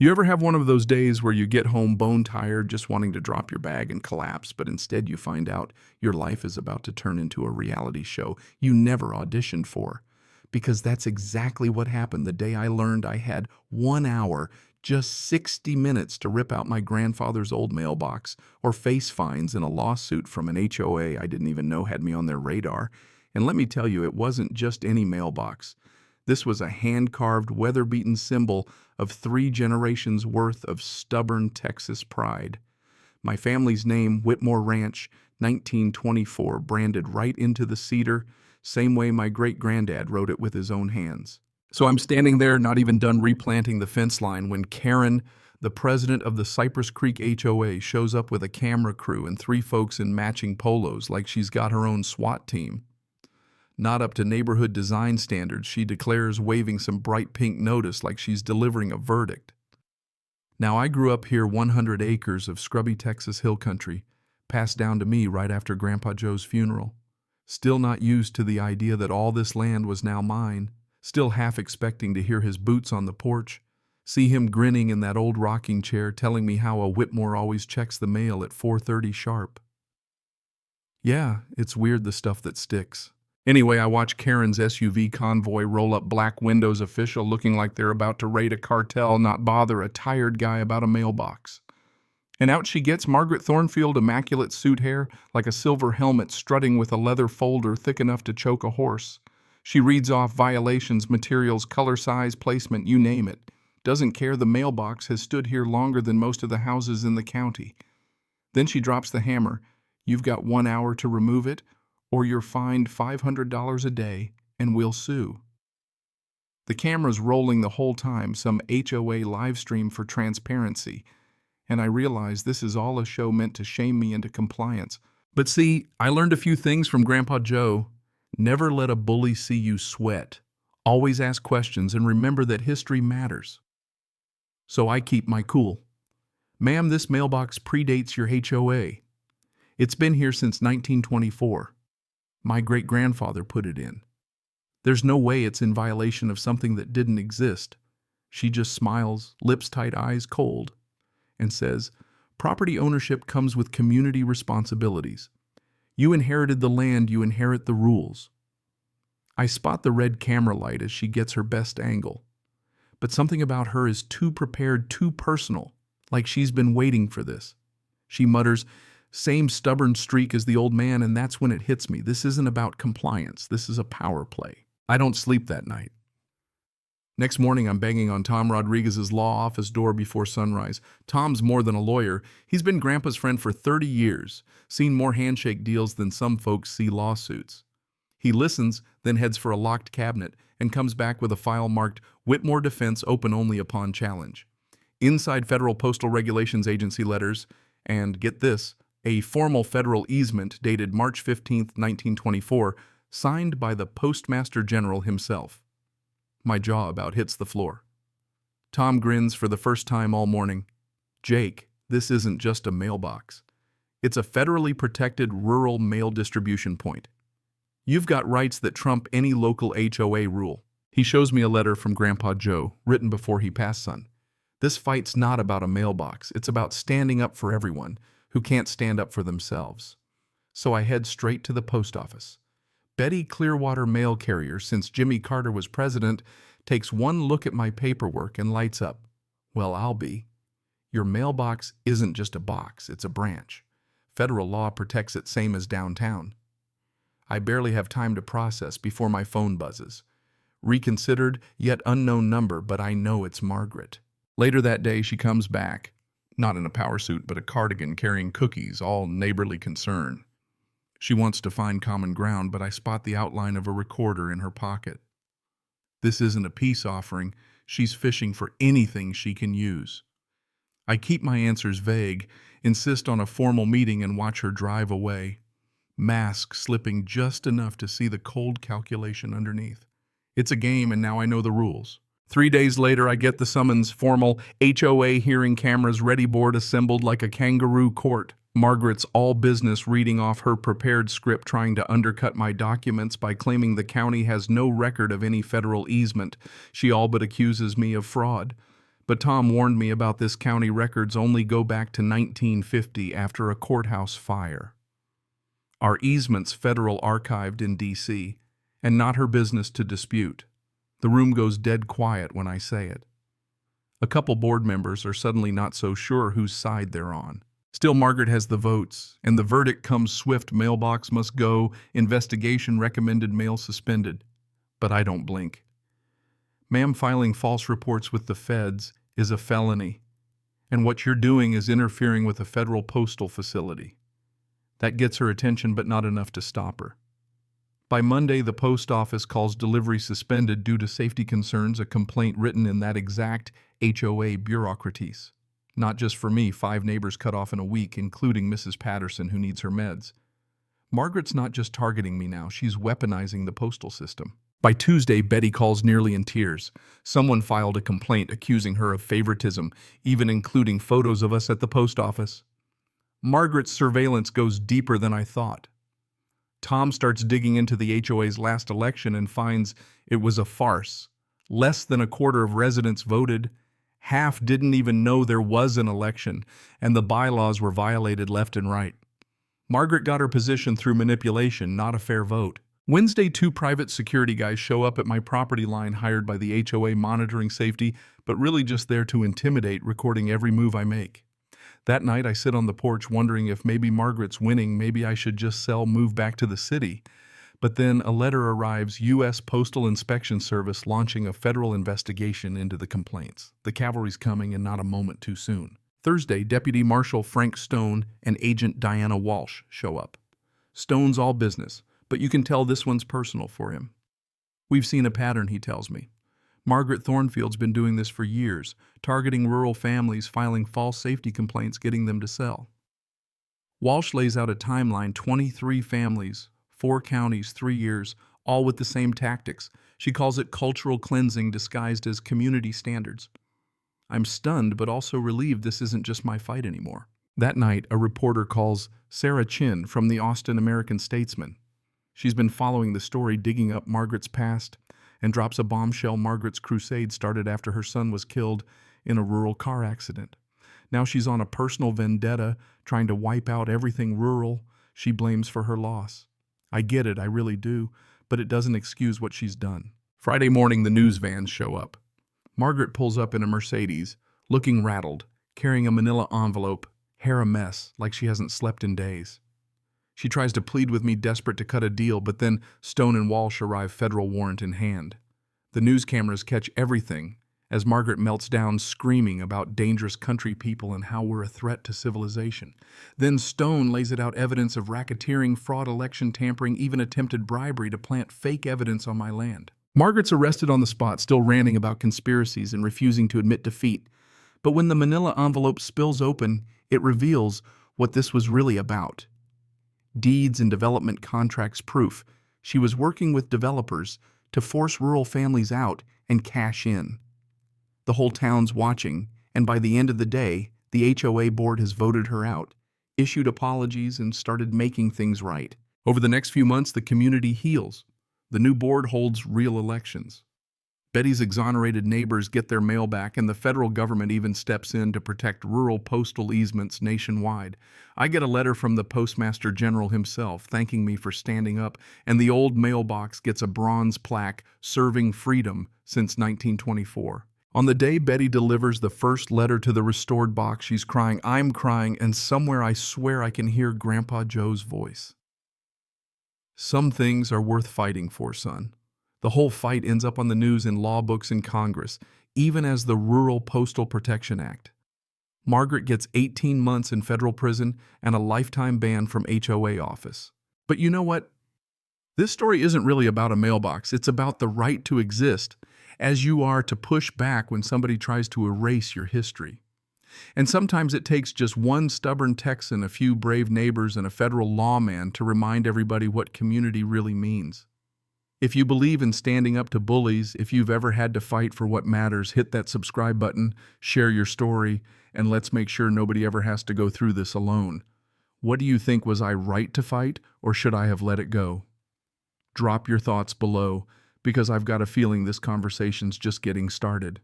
You ever have one of those days where you get home bone tired, just wanting to drop your bag and collapse, but instead you find out your life is about to turn into a reality show you never auditioned for? Because that's exactly what happened the day I learned I had 1 hour, just 60 minutes to rip out my grandfather's old mailbox or face fines in a lawsuit from an HOA I didn't even know had me on their radar. And let me tell you, it wasn't just any mailbox. This was a hand-carved, weather-beaten symbol of 3 generations worth of stubborn Texas pride. My family's name, Whitmore Ranch, 1924, branded right into the cedar, same way my great-granddad wrote it with his own hands. So I'm standing there, not even done replanting the fence line, when Karen, the president of the Cypress Creek HOA, shows up with a camera crew and 3 folks in matching polos like she's got her own SWAT team. Not up to neighborhood design standards, she declares, waving some bright pink notice like she's delivering a verdict. Now, I grew up here 100 acres of scrubby Texas hill country, passed down to me right after Grandpa Joe's funeral. Still not used to the idea that all this land was now mine, still half expecting to hear his boots on the porch, see him grinning in that old rocking chair telling me how a Whitmore always checks the mail at 4:30 sharp. Yeah, it's weird the stuff that sticks. Anyway, I watch Karen's SUV convoy roll up, Black Windows official looking like they're about to raid a cartel, not bother a tired guy about a mailbox. And out she gets, Margaret Thornfield, immaculate suit hair, like a silver helmet strutting with a leather folder thick enough to choke a horse. She reads off violations, materials, color, size, placement, you name it. Doesn't care the mailbox has stood here longer than most of the houses in the county. Then she drops the hammer. You've got 1 hour to remove it, or you're fined $500 a day, and we'll sue. The camera's rolling the whole time, some HOA live stream for transparency, and I realize this is all a show meant to shame me into compliance. But see, I learned a few things from Grandpa Joe. Never let a bully see you sweat. Always ask questions and remember that history matters. So I keep my cool. Ma'am, this mailbox predates your HOA. It's been here since 1924. My great-grandfather put it in. There's no way it's in violation of something that didn't exist. She just smiles, lips tight, eyes cold, and says, property ownership comes with community responsibilities. You inherited the land, you inherit the rules. I spot the red camera light as she gets her best angle. But something about her is too prepared, too personal, like she's been waiting for this. She mutters, same stubborn streak as the old man, and that's when it hits me. This isn't about compliance. This is a power play. I don't sleep that night. Next morning, I'm banging on Tom Rodriguez's law office door before sunrise. Tom's more than a lawyer. He's been Grandpa's friend for 30 years, seen more handshake deals than some folks see lawsuits. He listens, then heads for a locked cabinet and comes back with a file marked Whitmore Defense open only upon challenge. Inside Federal Postal Regulations Agency letters, and get this, a formal federal easement dated March 15, 1924, signed by the Postmaster General himself. My jaw about hits the floor. Tom grins for the first time all morning. Jake, this isn't just a mailbox. It's a federally protected rural mail distribution point. You've got rights that trump any local HOA rule. He shows me a letter from Grandpa Joe, written before he passed, son. This fight's not about a mailbox. It's about standing up for everyone who can't stand up for themselves. So I head straight to the post office. Betty Clearwater Mail Carrier, since Jimmy Carter was president, takes one look at my paperwork and lights up. Well, I'll be. Your mailbox isn't just a box, it's a branch. Federal law protects it same as downtown. I barely have time to process before my phone buzzes. Reconsidered, yet unknown number, but I know it's Margaret. Later that day, she comes back. Not in a power suit, but a cardigan carrying cookies, all neighborly concern. She wants to find common ground, but I spot the outline of a recorder in her pocket. This isn't a peace offering. She's fishing for anything she can use. I keep my answers vague, insist on a formal meeting, and watch her drive away. Mask slipping just enough to see the cold calculation underneath. It's a game, and now I know the rules. 3 days later, I get the summons, formal HOA hearing, cameras ready, board assembled like a kangaroo court. Margaret's all business reading off her prepared script, trying to undercut my documents by claiming the county has no record of any federal easement. She all but accuses me of fraud. But Tom warned me about this county records only go back to 1950 after a courthouse fire. Our easements federal archived in D.C., and not her business to dispute. The room goes dead quiet when I say it. A couple board members are suddenly not so sure whose side they're on. Still, Margaret has the votes, and the verdict comes swift. Mailbox must go, investigation recommended, mail suspended. But I don't blink. Ma'am, filing false reports with the feds is a felony, and what you're doing is interfering with a federal postal facility. That gets her attention, but not enough to stop her. By Monday, the post office calls delivery suspended due to safety concerns, a complaint written in that exact HOA bureaucraties. Not just for me, 5 neighbors cut off in a week, including Mrs. Patterson, who needs her meds. Margaret's not just targeting me now, she's weaponizing the postal system. By Tuesday, Betty calls nearly in tears. Someone filed a complaint accusing her of favoritism, even including photos of us at the post office. Margaret's surveillance goes deeper than I thought. Tom starts digging into the HOA's last election and finds it was a farce. Less than a quarter of residents voted. Half didn't even know there was an election, and the bylaws were violated left and right. Margaret got her position through manipulation, not a fair vote. Wednesday, 2 private security guys show up at my property line hired by the HOA monitoring safety, but really just there to intimidate, recording every move I make. That night, I sit on the porch wondering if maybe Margaret's winning, maybe I should just sell, move back to the city. But then a letter arrives, U.S. Postal Inspection Service launching a federal investigation into the complaints. The cavalry's coming and not a moment too soon. Thursday, Deputy Marshal Frank Stone and Agent Diana Walsh show up. Stone's all business, but you can tell this one's personal for him. We've seen a pattern, he tells me. Margaret Thornfield's been doing this for years, targeting rural families, filing false safety complaints, getting them to sell. Walsh lays out a timeline, 23 families, 4 counties, 3 years, all with the same tactics. She calls it cultural cleansing disguised as community standards. I'm stunned, but also relieved this isn't just my fight anymore. That night, a reporter calls Sarah Chin from the Austin American-Statesman. She's been following the story, digging up Margaret's past, and drops a bombshell. Margaret's crusade started after her son was killed in a rural car accident. Now she's on a personal vendetta, trying to wipe out everything rural she blames for her loss. I get it, I really do, but it doesn't excuse what she's done. Friday morning, the news vans show up. Margaret pulls up in a Mercedes, looking rattled, carrying a manila envelope, hair a mess, like she hasn't slept in days. She tries to plead with me, desperate to cut a deal, but then Stone and Walsh arrive, federal warrant in hand. The news cameras catch everything as Margaret melts down, screaming about dangerous country people and how we're a threat to civilization. Then Stone lays it out, evidence of racketeering, fraud, election tampering, even attempted bribery to plant fake evidence on my land. Margaret's arrested on the spot, still ranting about conspiracies and refusing to admit defeat. But when the manila envelope spills open, it reveals what this was really about. Deeds and development contracts, proof she was working with developers to force rural families out and cash in. The whole town's watching, and by the end of the day, the HOA board has voted her out, issued apologies, and started making things right. Over the next few months, the community heals. The new board holds real elections. Betty's exonerated neighbors get their mail back, and the federal government even steps in to protect rural postal easements nationwide. I get a letter from the Postmaster General himself thanking me for standing up, and the old mailbox gets a bronze plaque, serving freedom since 1924. On the day Betty delivers the first letter to the restored box, she's crying, I'm crying, and somewhere I swear I can hear Grandpa Joe's voice. Some things are worth fighting for, son. The whole fight ends up on the news, in law books in Congress, even as the Rural Postal Protection Act. Margaret gets 18 months in federal prison and a lifetime ban from HOA office. But you know what? This story isn't really about a mailbox. It's about the right to exist, as you are to push back when somebody tries to erase your history. And sometimes it takes just one stubborn Texan, a few brave neighbors, and a federal lawman to remind everybody what community really means. If you believe in standing up to bullies, if you've ever had to fight for what matters, hit that subscribe button, share your story, and let's make sure nobody ever has to go through this alone. What do you think? Was I right to fight, or should I have let it go? Drop your thoughts below, because I've got a feeling this conversation's just getting started.